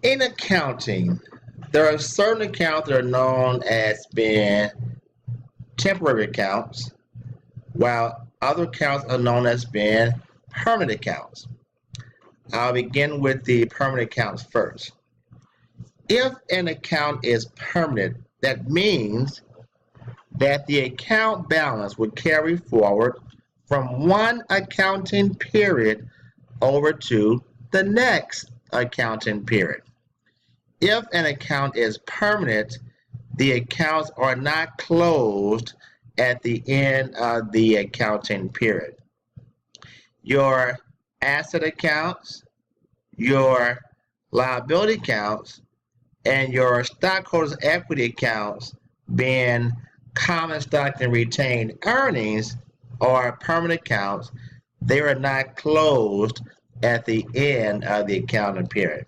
In accounting, there are certain accounts that are known as being temporary accounts, while other accounts are known as being permanent accounts. I'll begin with the permanent accounts first. If an account is permanent, that means that the account balance would carry forward from one accounting period over to the next accounting period. If an account is permanent, the accounts are not closed at the end of the accounting period. Your asset accounts, your liability accounts, and your stockholders' equity accounts, being common stock and retained earnings, are permanent accounts. They are not closed at the end of the accounting period.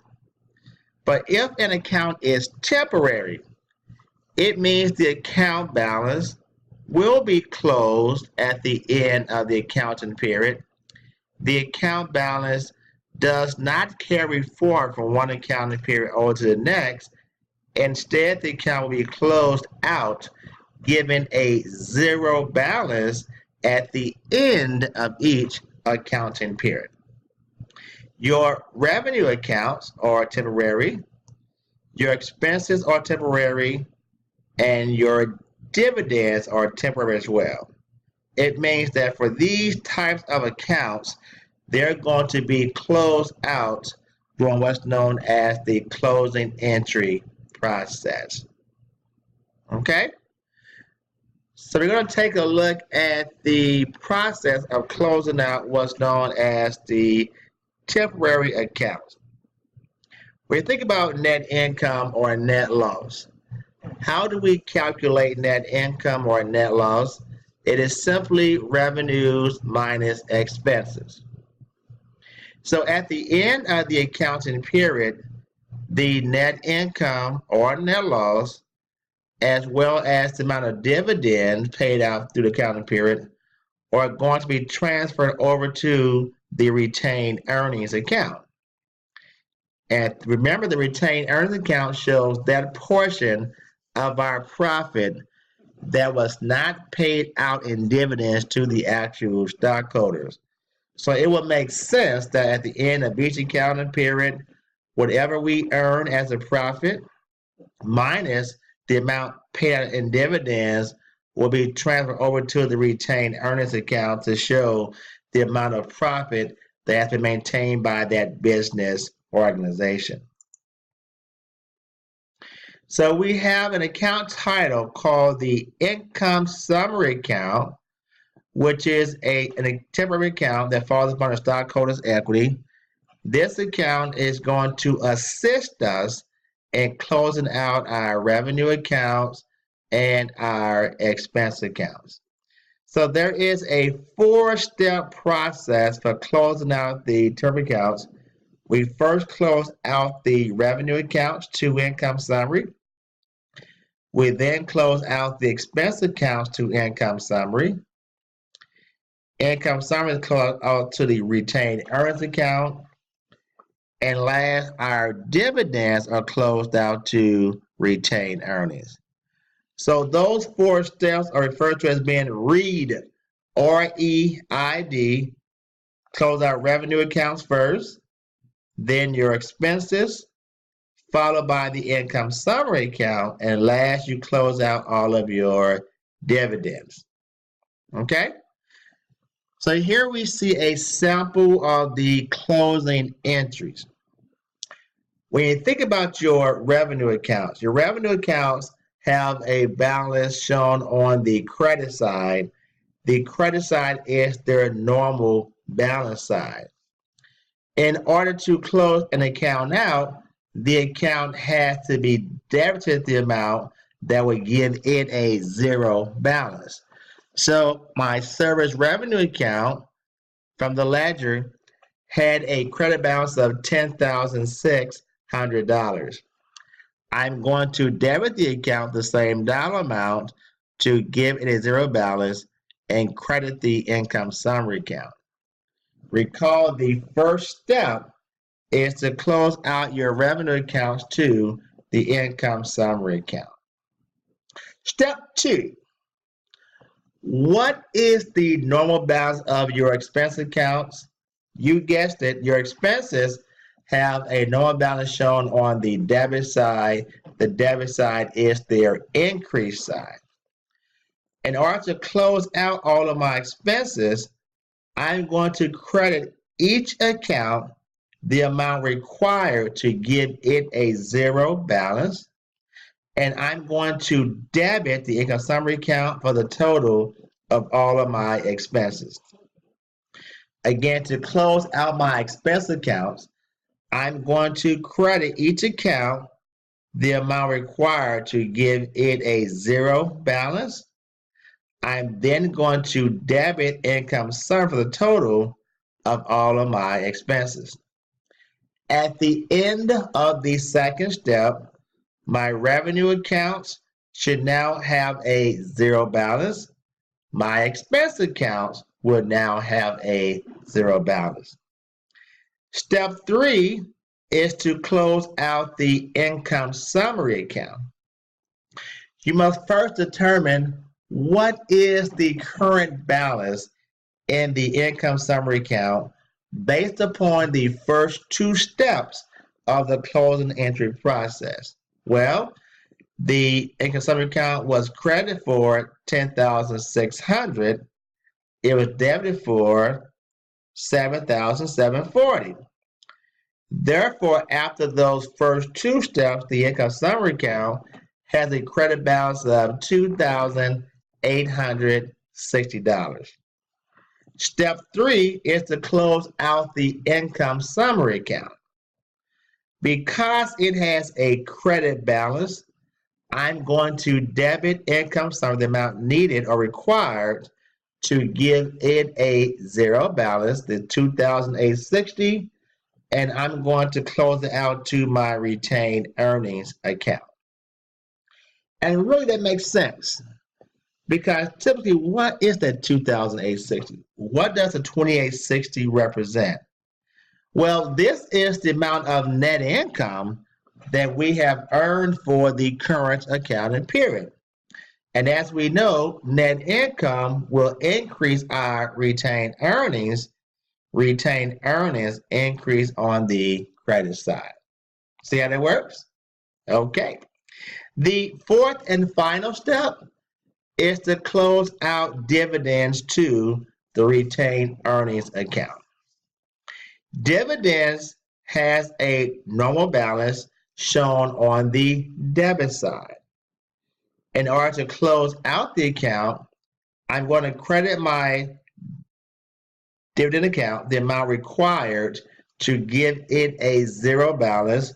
But if an account is temporary, it means the account balance will be closed at the end of the accounting period. The account balance does not carry forward from one accounting period over to the next. Instead, the account will be closed out, giving a zero balance at the end of each accounting period. Your revenue accounts are temporary, your expenses are temporary, and your dividends are temporary as well. It means that for these types of accounts, they're going to be closed out during what's known as the closing entry process. Okay? So we're going to take a look at the process of closing out what's known as the temporary accounts. When you think about net income or net loss, how do we calculate net income or net loss? It is simply revenues minus expenses. So at the end of the accounting period, the net income or net loss, as well as the amount of dividends paid out through the accounting period, are going to be transferred over to the retained earnings account. And remember, the retained earnings account shows that portion of our profit that was not paid out in dividends to the actual stockholders. So it would make sense that at the end of each accounting period, whatever we earn as a profit minus the amount paid out in dividends will be transferred over to the retained earnings account to show the amount of profit that has been maintained by that business organization. So we have an account title called the income summary account, which is a temporary account that falls upon the stockholders' equity. This account is going to assist us in closing out our revenue accounts and our expense accounts. So there is a 4-step process for closing out the temporary accounts. We first close out the revenue accounts to income summary. We then close out the expense accounts to income summary. Income summary is closed out to the retained earnings account. And last, our dividends are closed out to retained earnings. So those 4 steps are referred to as being REID, R-E-I-D. Close out revenue accounts first, then your expenses, followed by the income summary account, and last you close out all of your dividends. Okay? So here we see a sample of the closing entries. When you think about your revenue accounts have a balance shown on the credit side. The credit side is their normal balance side. In order to close an account out, the account has to be debited the amount that would give it a zero balance. So my service revenue account from the ledger had a credit balance of $10,600. I'm going to debit the account the same dollar amount to give it a zero balance and credit the income summary account. Recall the first step is to close out your revenue accounts to the income summary account. Step 2. What is the normal balance of your expense accounts? You guessed it, your expenses have a normal balance shown on the debit side. The debit side is their increase side. In order to close out all of my expenses, I'm going to credit each account the amount required to give it a zero balance, and I'm going to debit the income summary account for the total of all of my expenses. Again, to close out my expense accounts, I'm going to credit each account the amount required to give it a zero balance. I'm then going to debit income summary for the total of all of my expenses. At the end of the second step, my revenue accounts should now have a zero balance. My expense accounts will now have a zero balance. Step 3 is to close out the income summary account. You must first determine what is the current balance in the income summary account based upon the first 2 steps of the closing entry process. Well, the income summary account was credited for $10,600. It was debited for $7,740. Therefore, after those first 2 steps, the income summary account has a credit balance of $2,860. Step 3 is to close out the income summary account. Because it has a credit balance, I'm going to debit income summary, the amount needed or required to give it a zero balance, the $2,860, and I'm going to close it out to my retained earnings account. And really that makes sense, because typically what is that $2,860? What does the $2,860 represent? Well, this is the amount of net income that we have earned for the current accounting period. And as we know, net income will increase our retained earnings. Retained earnings increase on the credit side. See how that works? Okay. The fourth and final step is to close out dividends to the retained earnings account. Dividends has a normal balance shown on the debit side. In order to close out the account, I'm going to credit my dividend account. The amount required to give it a zero balance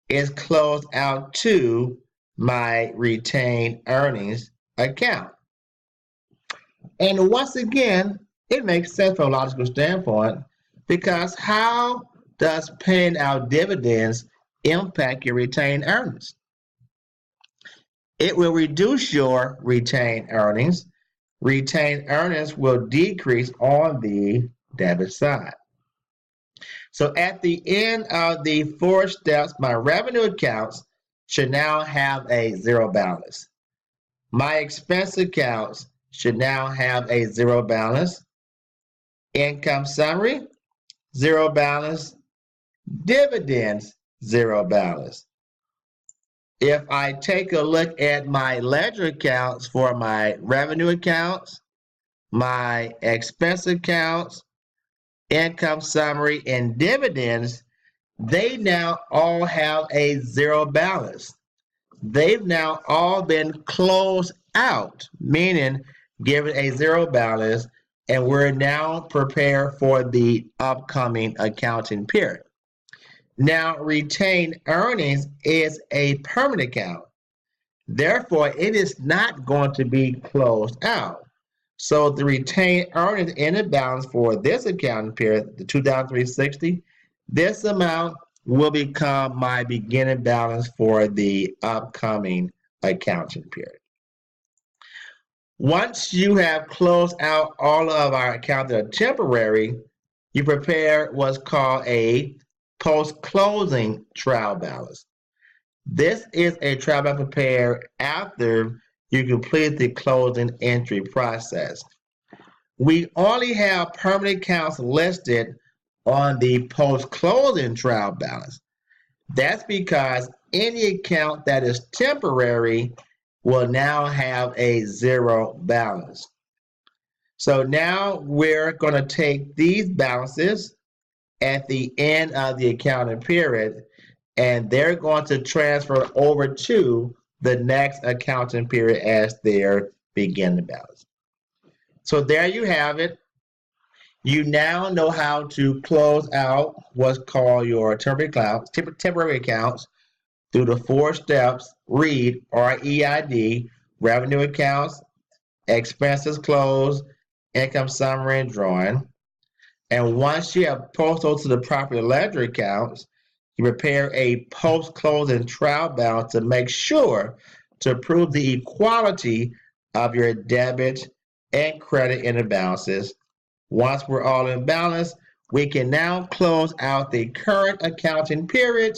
is closed out to my retained earnings account. And once again, it makes sense from a logical standpoint, because how does paying out dividends impact your retained earnings? It will reduce your retained earnings. Retained earnings will decrease on the debit side. So at the end of the 4 steps, my revenue accounts should now have a zero balance. My expense accounts should now have a zero balance. Income summary, zero balance. Dividends, zero balance. If I take a look at my ledger accounts for my revenue accounts, my expense accounts, income summary, and dividends, they now all have a zero balance. They've now all been closed out, meaning given a zero balance, and we're now prepared for the upcoming accounting period. Now, retained earnings is a permanent account. Therefore, it is not going to be closed out. So the retained earnings in the balance for this accounting period, the $2,360, this amount will become my beginning balance for the upcoming accounting period. Once you have closed out all of our accounts that are temporary, you prepare what's called a post-closing trial balance. This is a trial balance prepared after you complete the closing entry process. We only have permanent accounts listed on the post-closing trial balance. That's because any account that is temporary will now have a zero balance. So now we're going to take these balances at the end of the accounting period, and they're going to transfer over to the next accounting period as their beginning balance. So there you have it. You now know how to close out what's called your temporary accounts through the 4 steps: REID, R-E-I-D, revenue accounts, expenses closed, income summary and drawing. And once you have posted to the property ledger accounts, you prepare a post-closing trial balance to make sure to prove the equality of your debit and credit in the balances. Once we're all in balance, we can now close out the current accounting period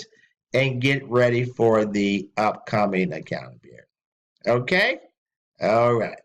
and get ready for the upcoming accounting period. Okay? All right.